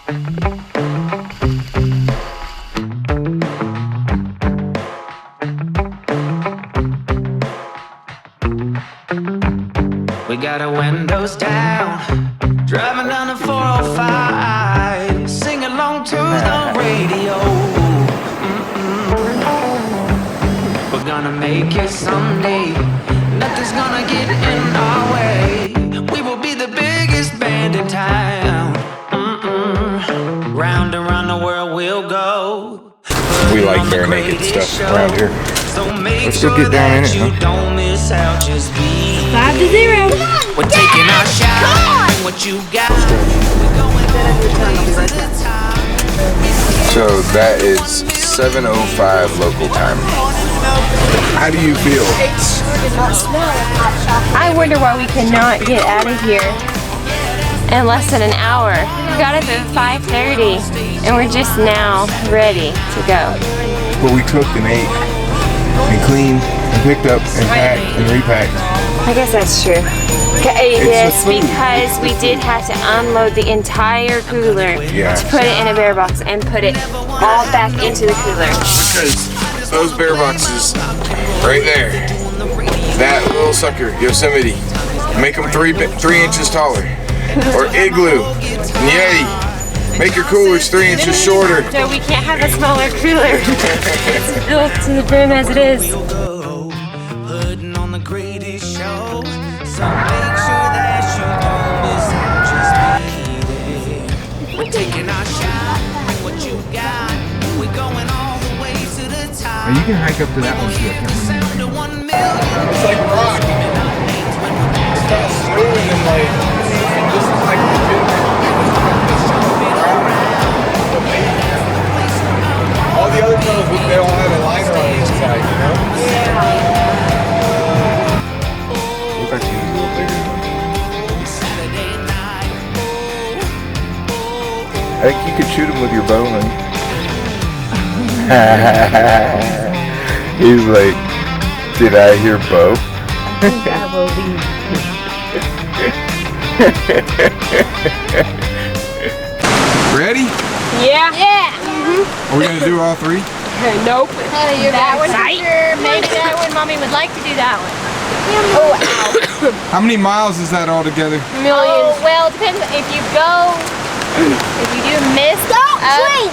We got our windows down, driving down the 405, sing along to the radio. We're gonna make it someday, nothing's gonna get in our way. We will be the biggest band in town. Round and round the world we'll go. We like bare naked stuff around here. So Let's go get down in it, huh? Don't miss out, just be 5-0. we're taking our shot. Bring what you got. We're going all the way to the top. So that is 7:05 local time. How do you feel? I wonder why we cannot get out of here in less than an hour. We got up at 5:30 and we're just now ready to go. Well, we cooked and ate and cleaned and picked up and packed and repacked. I guess that's true. Yes, because we did have to unload the entire cooler to put it in a bear box and put it all back into the cooler. Because those bear boxes right there, that little sucker, Yosemite, make them 3 inches taller. Or Igloo, Yeti, make your coolers 3 inches shorter. So we can't have a smaller cooler. It's built to the brim as it is. Putting on the greatest show. So make sure that you don't miss out, just be there. We're taking our shot, bring what you got. We're going all the way to the top. You can hike up to that one too. It's like rock. It's not smooth and like, this is like all the other tunnels, they don't have a liner on each side, you know? Yeah. Look like she's a little bigger. I think you could shoot him with your bow, man. He's like, did I hear bow? Ready? Yeah. Yeah. Are we gonna do all 3? Nope. That one for sure. Maybe that one. Mommy would like to do that one. Oh, ow. How many miles is that all together? Millions. Oh, well, it depends. If you go, if you do miss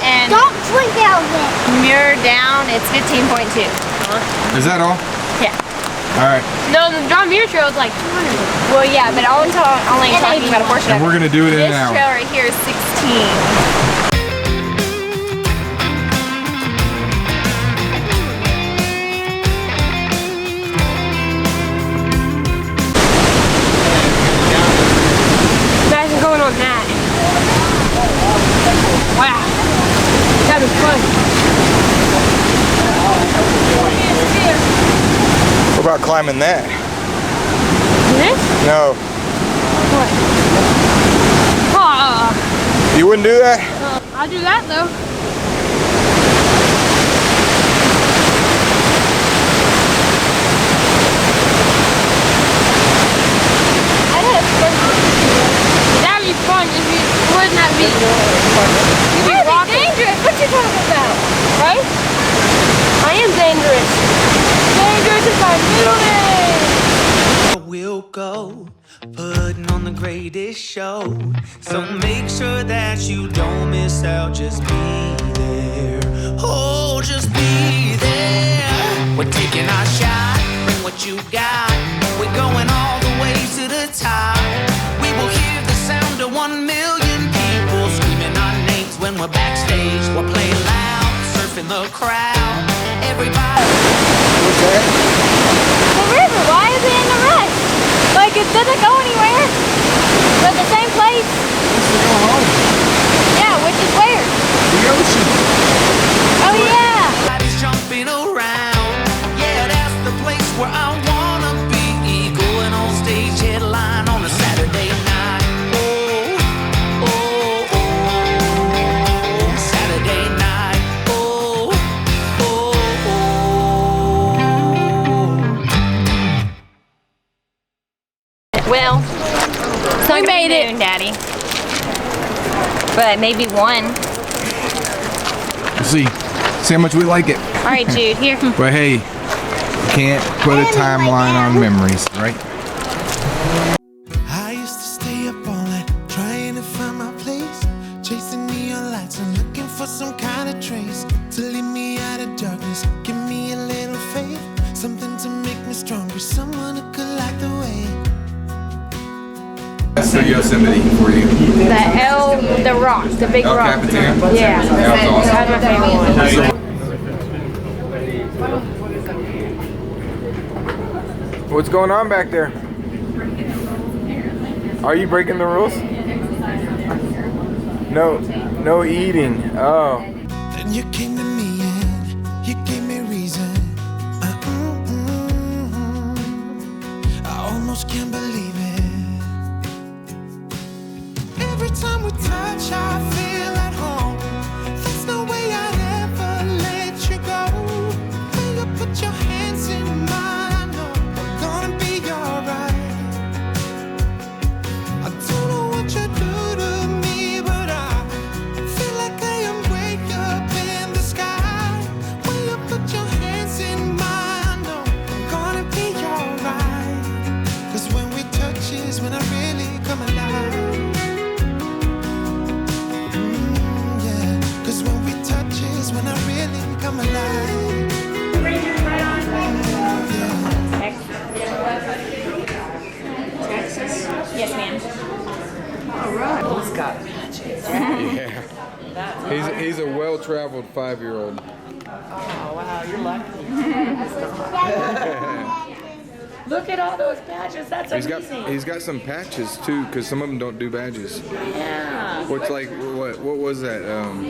and don't drink out of it. mirror down, it's 15.2. Is that all? Yeah. All right. No, the John Muir Trail is like 200. Well, yeah, but only talking about a portion of it. And we're gonna do it in an This hour. trail right here is 16. Imagine going on that. Wow. That was fun. What about climbing that? This? No. What? You wouldn't do that? I'll do that though. That'd be fun if you wouldn't that be? You'd be dangerous. What you talking about? Right? I am dangerous. Dangerous is my middle name. We'll go, putting on the greatest show. So make sure that you don't miss out, just be there. Oh, just be there. We're taking our shot, bring what you got. We're going all the way to the top. We will hear the sound of 1 million people screaming our names when we're backstage. We're playing loud, surfing the crowd. Everybody. The river, why is it in the rush? Like it doesn't go anywhere. But the same place. Yeah, which is where? The ocean. Oh yeah. Everybody's jumping around. Yeah, that's the place where I wanna be. Going on stage, headline on a Saturday night. Oh, oh, oh. Saturday night. Oh, oh, oh. Well, We made it, Daddy. but maybe one. We'll see how much we like it. All right, Jude, here. But hey, you can't put a timeline on memories, right? I used to stay up all night trying to find my place, chasing neon lights and looking for some kind of trace to lead me out of darkness. Give me a little faith, something to make me stronger, someone who could light the way. That's the Yosemite for you. The rock, the big El rock. Capitan? Yeah. That was awesome. That's my favorite one. What's going on back there? Are you breaking the rules? No eating. Oh. Then you came to me and you gave me reason. I almost can't believe it. Every time we touch, I feel at home. There's no way I'd ever let you go. When you put your hands in mine, I know I'm gonna be alright. I don't know what you do to me, but I feel like I am way up in the sky. When you put your hands in mine, I know I'm gonna be alright. 'Cause when we touch is when I really come alive. When I really come alive. Texas? Yes, ma'am. All right. He's got patches. Yeah. He's a well-traveled 5-year-old. Oh, wow, you're lucky. Look at all those patches. That's amazing. He's got some patches too, because some of them don't do badges. Yeah. What's like what was that?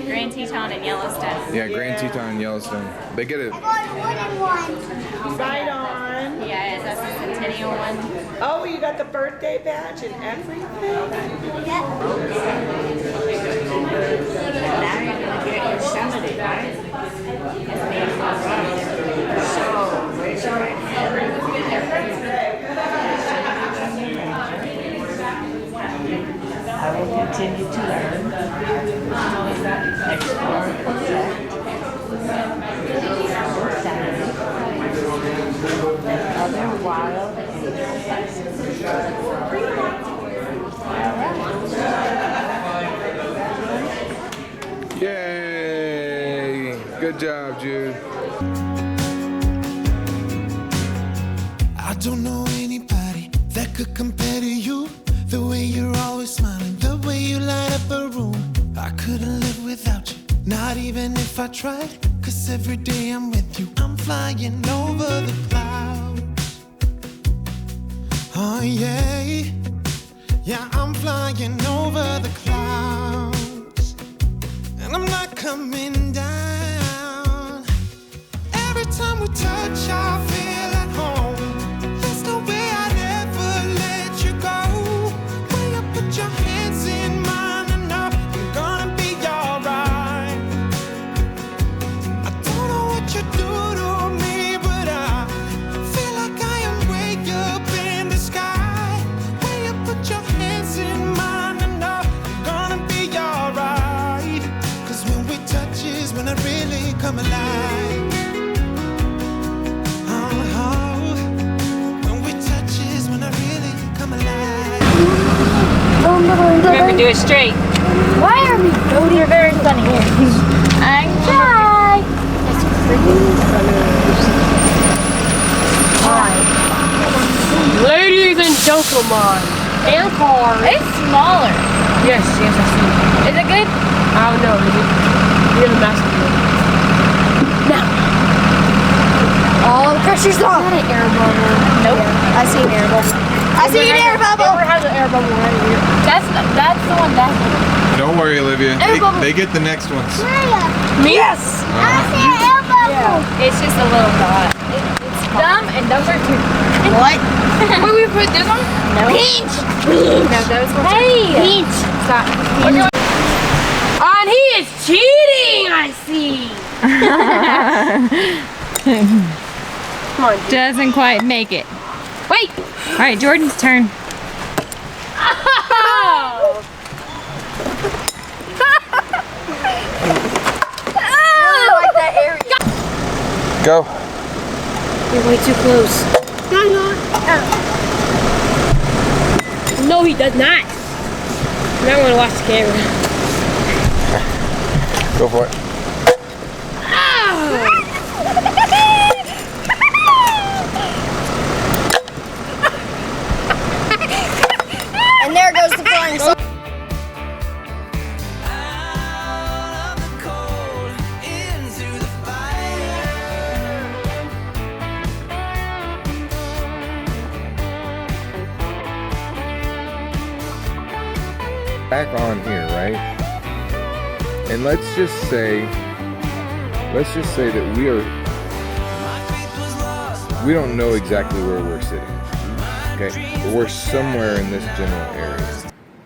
Grand Teton in Yellowstone. Yeah, Grand Teton in Yellowstone. They get it. Right on. Yeah, that's a centennial one. Oh, you got the birthday badge and everything? Now you're going to get Yosemite, right? So, raise your right hand. I will continue to learn, explore, and protect, and other wild animal places. Yay! Good job, Jude. I don't know anybody that could compare to you. The way you're always smiling, the way you light up a room. I couldn't live without you, not even if I tried. 'Cause every day I'm with you, I'm flying over the clouds. Oh yeah, yeah, I'm flying over the clouds. And I'm not coming down. Every time we touch, I feel at home. There's no way I'd ever let you go. When you put your hands in mine, I know I'm gonna be alright. I don't know what you do to me, but I feel like I am way up in the sky. When you put your hands in mine, I know I'm gonna be alright. 'Cause when we touch is when I really come alive. Remember, do it straight. Why are we going? You're very funny. I'm shy. Ladies and gentlemen, and cars. It's smaller. Yes, I see. Is it good? I don't know. You're the master. Now. Oh, the pressure's on. Is that an air bubble? Nope. I see an air bubble. I see an air bubble. Amber has an air bubble right here. That's the one that. Don't worry, Olivia. They get the next ones. Me? Yes. It's just a little dot. It's dumb, and those are two. What? Wait, we put this one? No. Peach. No, those ones. Hey. Peach. Stop. And he is cheating, I see. Come on. Doesn't quite make it. Wait. All right, Jordan's turn. Oh. Go. You're way too close. No, he does not. Now I'm gonna watch the camera. Go for it. And there goes the flying saucer. Out of the cold, into the fire. Back on here, right? And let's just say that we don't know exactly where we're sitting. Okay, but we're somewhere in this general area.